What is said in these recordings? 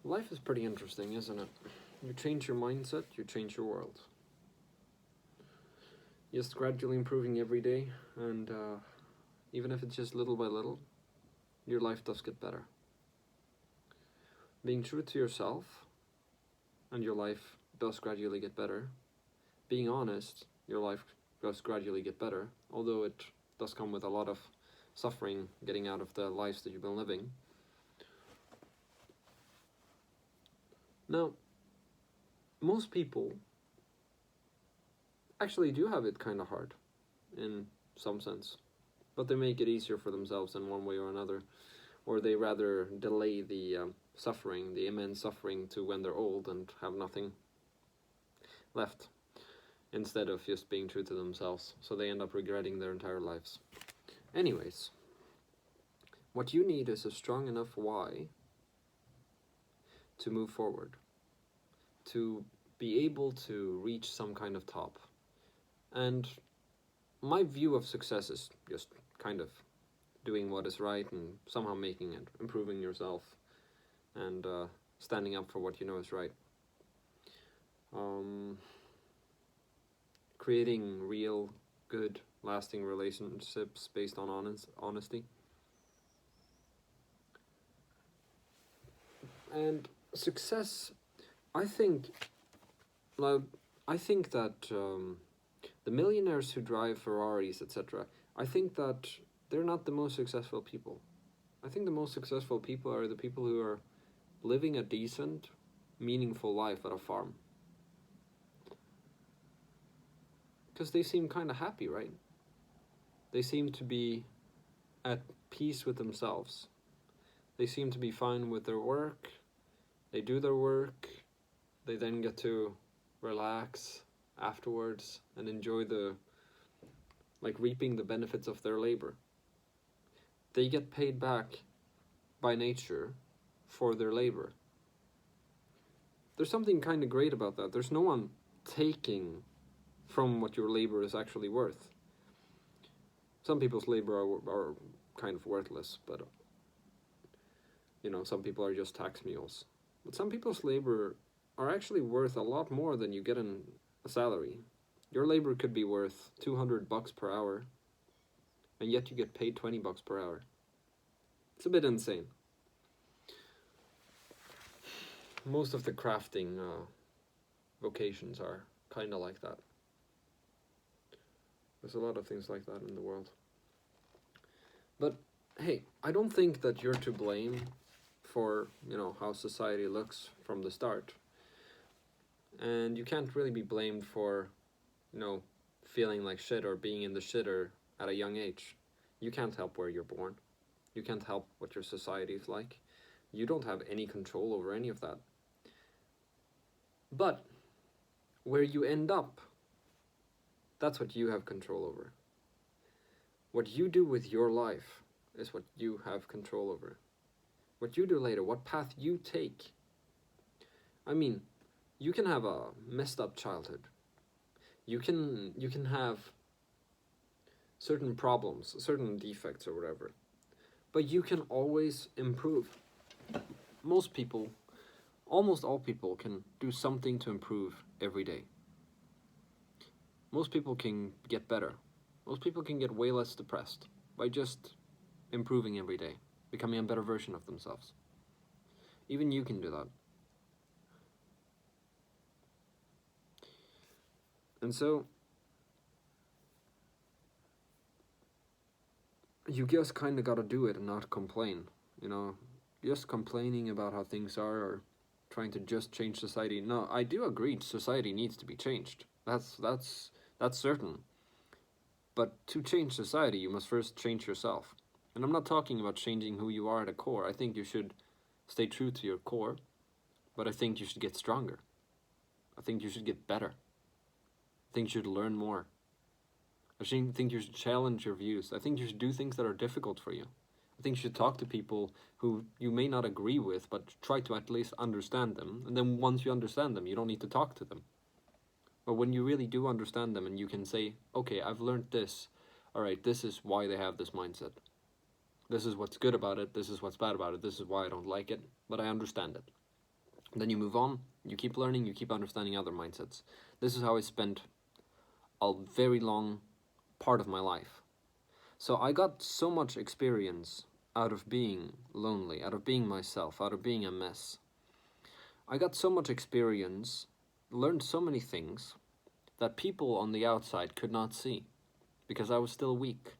Life is pretty interesting, isn't it? You change your mindset, you change your world. Just gradually improving every day, and even if it's just little by little, your life does get better. Being true to yourself, and your life does gradually get better. Being honest, your life does gradually get better, although it does come with a lot of suffering getting out of the lives that you've been living. Now, most people actually do have it kind of hard, in some sense, but they make it easier for themselves in one way or another, or they rather delay the suffering, the immense suffering, to when they're old and have nothing left, instead of just being true to themselves, so they end up regretting their entire lives. Anyways, what you need is a strong enough why to move forward, to be able to reach some kind of top. And my view of success is just kind of doing what is right and somehow making it, improving yourself, and standing up for what you know is right. Creating real, good, lasting relationships based on honesty. And success, I think, I think that the millionaires who drive Ferraris, etc., I think that they're not the most successful people. I think the most successful people are the people who are living a decent, meaningful life at a farm. Because they seem kind of happy, right? They seem to be at peace with themselves. They seem to be fine with their work. They do their work. They then get to relax afterwards and enjoy reaping the benefits of their labor. They get paid back by nature for their labor. There's something kind of great about that. There's no one taking from what your labor is actually worth. Some people's labor are kind of worthless, but some people are just tax mules. But some people's labor are actually worth a lot more than you get in a salary. Your labor could be worth $200 per hour, and yet you get paid $20 per hour. It's a bit insane. Most of the crafting vocations are kind of like that. There's a lot of things like that in the world. But hey, I don't think that you're to blame for, how society looks from the start. And you can't really be blamed for, feeling like shit or being in the shitter at a young age. You can't help where you're born. You can't help what your society is like. You don't have any control over any of that. But where you end up, that's what you have control over. What you do with your life is what you have control over. What you do later, what path you take. I mean, you can have a messed up childhood. You can have certain problems, certain defects or whatever. But you can always improve. Most people, almost all people, can do something to improve every day. Most people can get better. Most people can get way less depressed by just improving every day, becoming a better version of themselves. Even you can do that. And so, you just kind of gotta do it and not complain, just complaining about how things are or trying to just change society. No, I do agree society needs to be changed. That's certain. But to change society, you must first change yourself. And I'm not talking about changing who you are at a core. I think you should stay true to your core, but I think you should get stronger. I think you should get better. I think you should learn more. I think you should challenge your views. I think you should do things that are difficult for you. I think you should talk to people who you may not agree with, but try to at least understand them. And then once you understand them, you don't need to talk to them. But when you really do understand them and you can say, okay, I've learned this. All right, this is why they have this mindset. This is what's good about it. This is what's bad about it. This is why I don't like it. But I understand it. Then you move on, you keep learning, you keep understanding other mindsets. This is how I spent a very long part of my life. So I got so much experience out of being lonely, out of being myself, out of being a mess. I got so much experience, learned so many things that people on the outside could not see because I was still weak.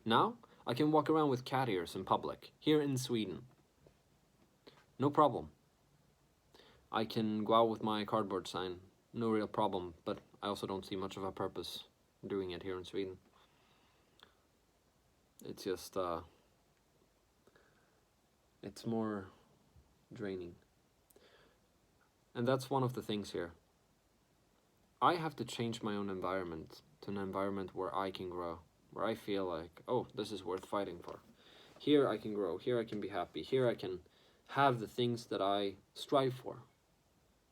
Now I can walk around with cat ears in public, here in Sweden. No problem. I can go out with my cardboard sign, no real problem, but I also don't see much of a purpose doing it here in Sweden. It's just, it's more draining. And that's one of the things here. I have to change my own environment to an environment where I can grow, where I feel like, oh, this is worth fighting for. Here I can grow, here I can be happy, here I can have the things that I strive for.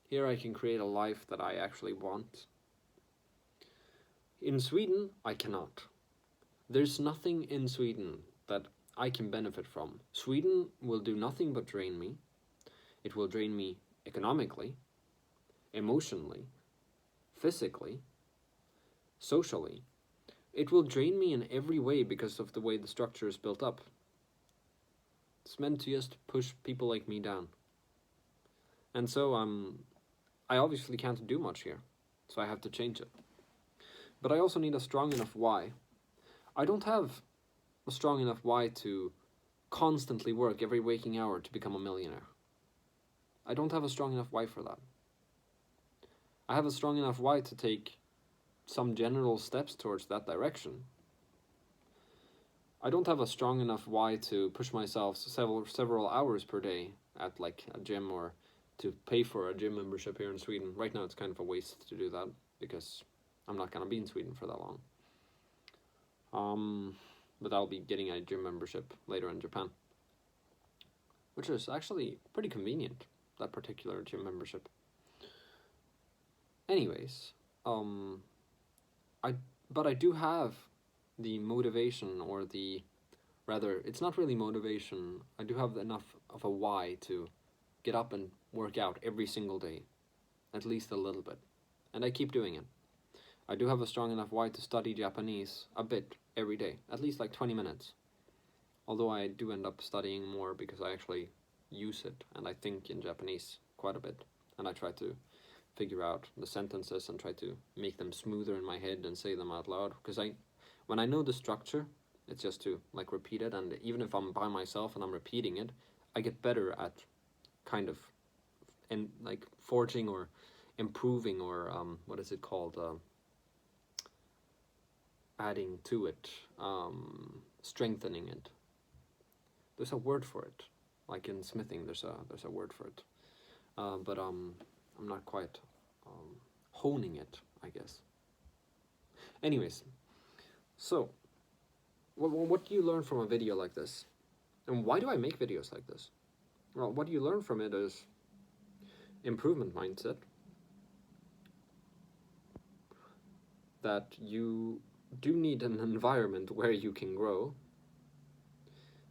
Here I can create a life that I actually want. In Sweden, I cannot. There's nothing in Sweden that I can benefit from. Sweden will do nothing but drain me. It will drain me economically, emotionally, physically, socially. It will drain me in every way because of the way the structure is built up. It's meant to just push people like me down. And so I obviously can't do much here, so I have to change it. But I also need a strong enough why. I don't have a strong enough why to constantly work every waking hour to become a millionaire. I don't have a strong enough why for that. I have a strong enough why to take some general steps towards that direction. I don't have a strong enough why to push myself several hours per day at like a gym or to pay for a gym membership here in Sweden. Right now it's kind of a waste to do that because I'm not going to be in Sweden for that long. But I'll be getting a gym membership later in Japan, which is actually pretty convenient, that particular gym membership. Anyways, but I do have the motivation, or rather, it's not really motivation. I do have enough of a why to get up and work out every single day, at least a little bit, and I keep doing it. I do have a strong enough why to study Japanese a bit every day, at least like 20 minutes. Although I do end up studying more because I actually use it and I think in Japanese quite a bit, and I try to figure out the sentences and try to make them smoother in my head and say them out loud, because when I know the structure, it's just to like repeat it, and even if I'm by myself and I'm repeating it, I get better at kind of and like forging or improving or what is it called, adding to it, strengthening it. There's a word for it, like in smithing. There's a word for it, but I'm not quite honing it, I guess. Anyways, so what do you learn from a video like this, and why do I make videos like this? Well, what you learn from it is improvement mindset, that you do need an environment where you can grow.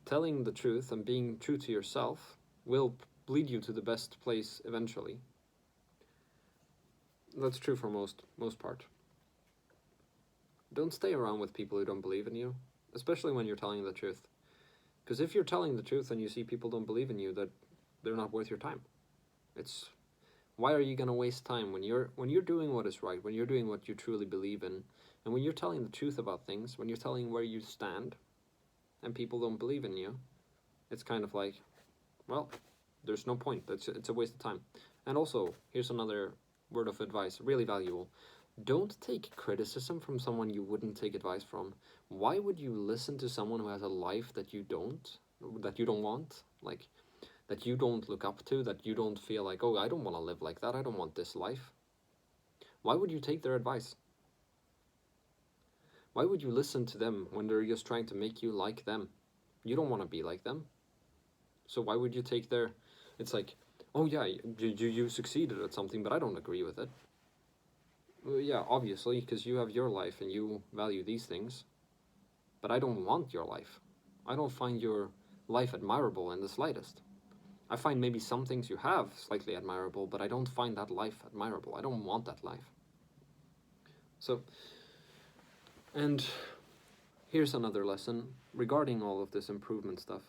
Telling the truth and being true to yourself will lead you to the best place eventually. That's true for most part. Don't stay around with people who don't believe in you, especially when you're telling the truth. Because if you're telling the truth and you see people don't believe in you, that they're not worth your time. Why are you gonna waste time when you're doing what is right, when you're doing what you truly believe in, and when you're telling the truth about things, when you're telling where you stand, and people don't believe in you, it's kind of like, well, there's no point. It's a waste of time. And also, here's another word of advice, really valuable. Don't take criticism from someone you wouldn't take advice from. Why would you listen to someone who has a life that you don't want? Like, that you don't look up to, that you don't feel like, oh, I don't want to live like that, I don't want this life. Why would you take their advice? Why would you listen to them when they're just trying to make you like them? You don't want to be like them. So why would you take their... It's like, oh yeah, you succeeded at something, but I don't agree with it. Well, yeah, obviously, because you have your life and you value these things. But I don't want your life. I don't find your life admirable in the slightest. I find maybe some things you have slightly admirable, but I don't find that life admirable. I don't want that life. So, and here's another lesson regarding all of this improvement stuff.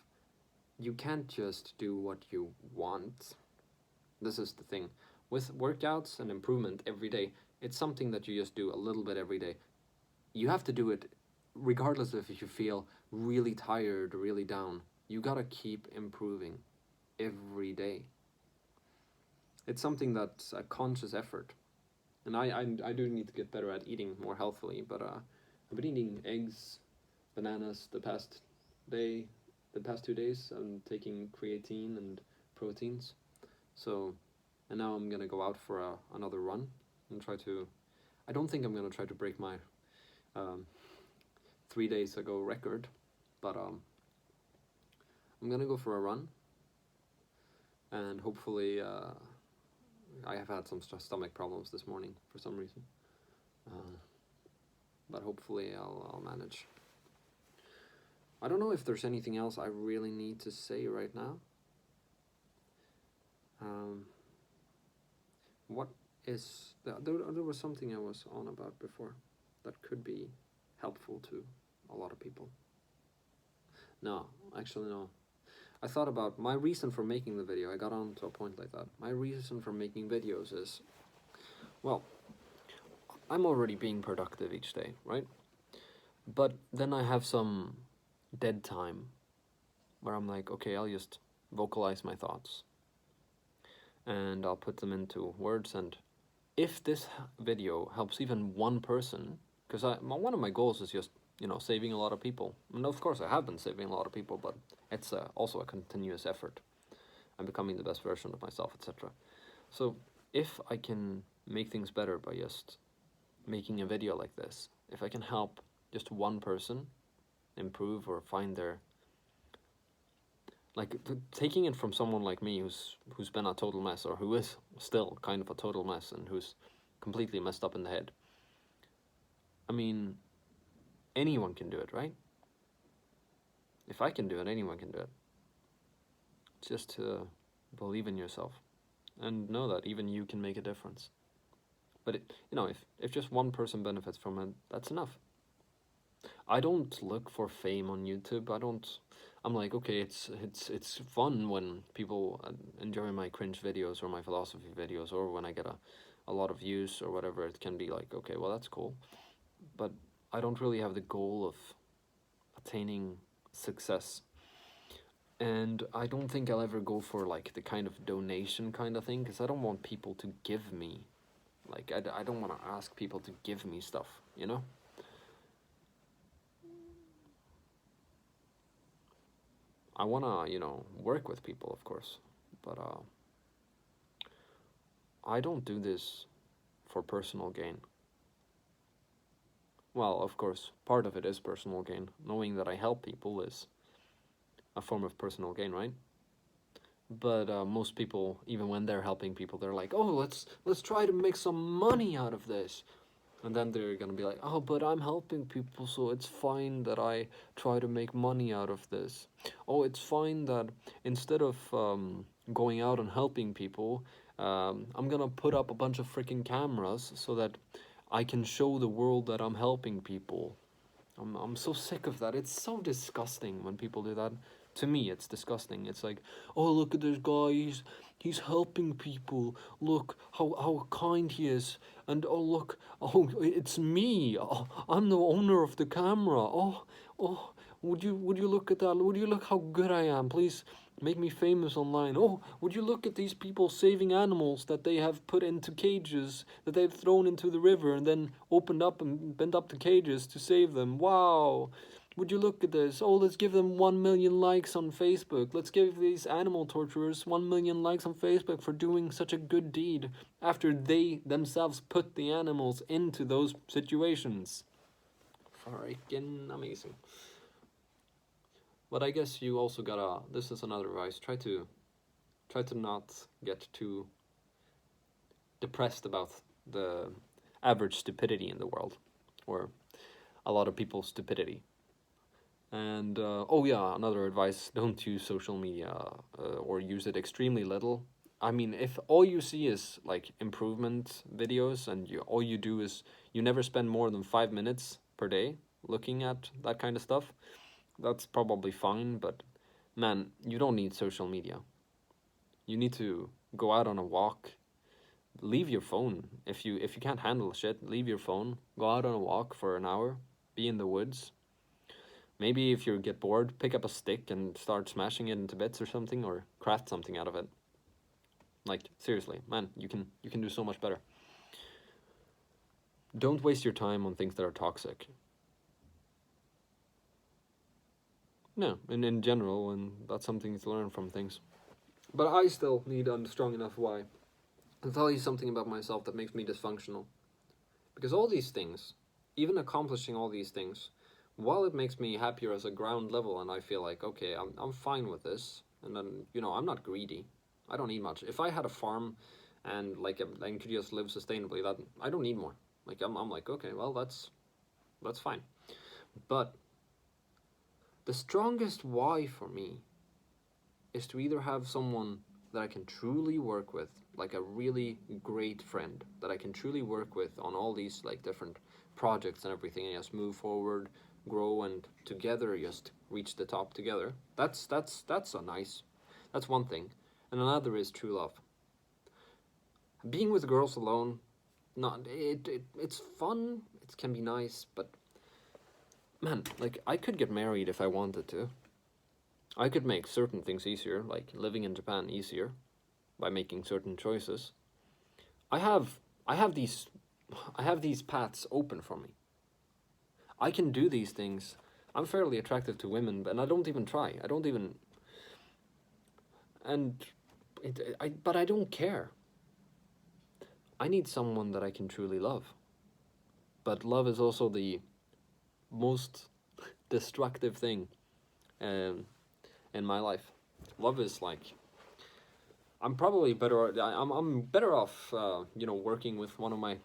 You can't just do what you want. This is the thing. With workouts and improvement every day, it's something that you just do a little bit every day. You have to do it regardless of if you feel really tired or really down. You gotta keep improving every day. It's something that's a conscious effort. And I do need to get better at eating more healthfully, but I've been eating eggs, bananas the past 2 days. I'm taking creatine and proteins. So, and now I'm gonna go out for another run and try to. I don't think I'm gonna try to break my 3 days ago record, but I'm gonna go for a run, and hopefully I have had some stomach problems this morning for some reason, but hopefully I'll manage. I don't know if there's anything else I really need to say right now. What is there was something I was on about before that could be helpful to a lot of people. No, actually no. I thought about my reason for making the video. I got on to a point like that. My reason for making videos is, well, I'm already being productive each day, right? But then I have some dead time where I'm like, okay, I'll just vocalize my thoughts and I'll put them into words. And if this video helps even one person, because one of my goals is just, saving a lot of people. And of course I have been saving a lot of people, but it's also a continuous effort. I'm becoming the best version of myself, etc. So if I can make things better by just making a video like this, if I can help just one person improve or find their, like, taking it from someone like me who's been a total mess, or who is still kind of a total mess and who's completely messed up in the head. I mean, anyone can do it, right? If I can do it, anyone can do it. Just to believe in yourself and know that even you can make a difference. But if just one person benefits from it, that's enough. I don't look for fame on YouTube. I'm like, okay, it's fun when people enjoy my cringe videos or my philosophy videos, or when I get a lot of views or whatever. It can be like, okay, well, that's cool. But I don't really have the goal of attaining success. And I don't think I'll ever go for like the kind of donation kind of thing, because I don't want people to give me, like, I don't want to ask people to give me stuff, I want to, work with people, of course, but I don't do this for personal gain. Well, of course, part of it is personal gain. Knowing that I help people is a form of personal gain, right? But most people, even when they're helping people, they're like, oh, let's try to make some money out of this. And then they're gonna be like, oh, but I'm helping people, so it's fine that I try to make money out of this. Oh, it's fine that instead of going out and helping people, I'm gonna put up a bunch of freaking cameras so that I can show the world that I'm helping people. I'm so sick of that. It's so disgusting when people do that. To me, it's disgusting. It's like, oh, look at this guy. He's helping people. Look how kind he is. And oh, look, oh, it's me. Oh, I'm the owner of the camera. Oh, would you look at that? Would you look how good I am? Please make me famous online. Oh, would you look at these people saving animals that they have put into cages, that they've thrown into the river and then opened up and bent up the cages to save them. Wow. Would you look at this? Oh, let's give them 1 million likes on Facebook. Let's give these animal torturers 1 million likes on Facebook for doing such a good deed after they themselves put the animals into those situations. Freaking amazing. But I guess you also gotta, this is another advice, try to not get too depressed about the average stupidity in the world, or a lot of people's stupidity. And oh yeah, another advice: don't use social media or use it extremely little. I mean, if all you see is like improvement videos, and all you do is you never spend more than 5 minutes per day looking at that kind of stuff, that's probably fine. But man, you don't need social media. You need to go out on a walk. Leave your phone if you can't handle shit. Leave your phone. Go out on a walk for an hour. Be in the woods. Maybe if you get bored, pick up a stick and start smashing it into bits or something, or craft something out of it. Like seriously, man, you can do so much better. Don't waste your time on things that are toxic. No, and in general, and that's something to learn from things. But I still need a strong enough why. I'll tell you something about myself that makes me dysfunctional. Because all these things, even accomplishing all these things, while it makes me happier as a ground level, and I feel like, okay, I'm fine with this, and then, I'm not greedy. I don't need much. If I had a farm and like and could just live sustainably, that I don't need more. Like I'm like, okay, well that's fine. But the strongest why for me is to either have someone that I can truly work with, like a really great friend that I can truly work with on all these like different projects and everything, and just move forward, grow, and together just reach the top together. That's a nice. That's one thing, and another is true love. Being with girls alone, not it's fun. It can be nice, but man, like I could get married if I wanted to. I could make certain things easier, like living in Japan easier by making certain choices. I have I have these I have these paths open for me. I can do these things. I'm fairly attractive to women, and I don't even try. I don't even and but I don't care. I need someone that I can truly love. But love is also the most destructive thing um, in my life. Love is like I'm probably better. I'm better off, working with one of my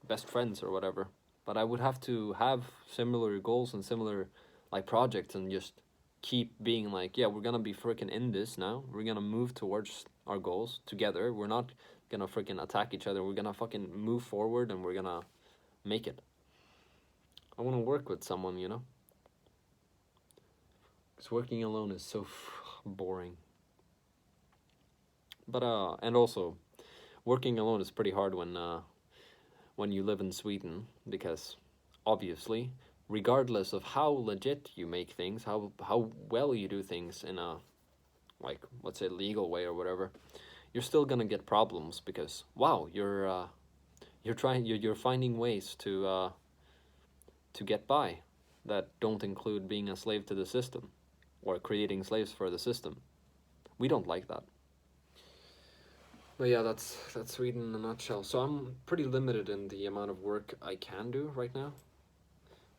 best friends or whatever. But I would have to have similar goals and similar like projects, and just keep being like, yeah, we're gonna be freaking in this now. We're gonna move towards our goals together. We're not gonna freaking attack each other. We're gonna fucking move forward, and we're gonna make it. I want to work with someone, because working alone is so boring. But and also, working alone is pretty hard when you live in Sweden, because obviously, regardless of how legit you make things, how well you do things in a, like, let's say, legal way or whatever, you're still gonna get problems because wow, you're finding ways to get by that don't include being a slave to the system or creating slaves for the system. We don't like that. But yeah, that's Sweden in a nutshell. So I'm pretty limited in the amount of work I can do right now.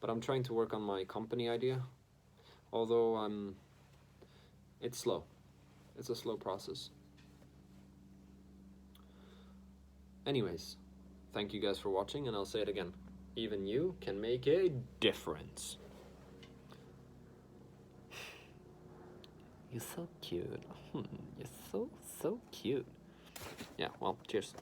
But I'm trying to work on my company idea. Although it's slow. It's a slow process. Anyways, thank you guys for watching, and I'll say it again. Even you can make a difference. You're so cute. You're so cute. Yeah, well, cheers.